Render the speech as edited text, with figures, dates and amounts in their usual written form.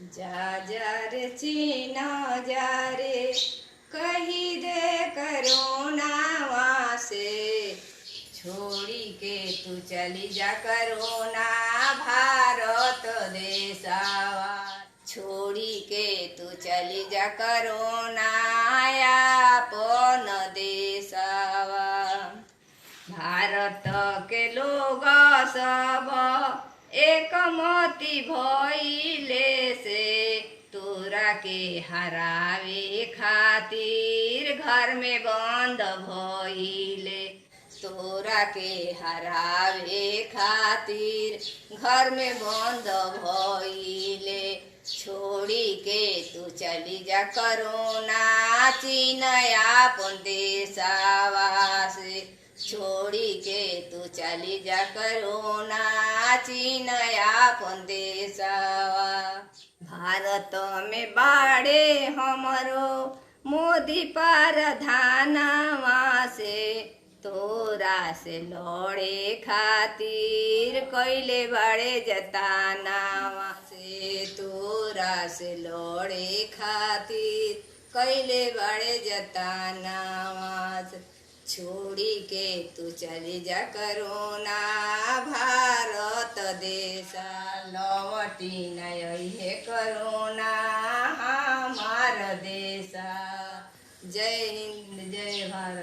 जा जा रे चीना जा रे कही दे करोनावा से, छोड़ी के तू चली जा करोना भारत देसावा। छोड़ी के तू चली जा करोना अपन देसावा। भारत के लोग सब एक मोती भइले से, तोरा के हरावे खातिर घर में बंद भइले। तोरा के हरावे खातिर घर में बंद भइले। छोड़ी के तू चली जा करोना चीन आपन देसावा से। छोड़ी के तू चली जा करोना चीन आपन देसावा। भारत में बाड़े हमरो मोदी प्रधानवा से, तोरा से लड़े खातिर कैले बड़े जतानावा से। तोरा से लड़े खातिर कैले बड़े जतानावा से। छोड़ी के तू चली जा करोना भारत देसा, लौटी न अइहे करोना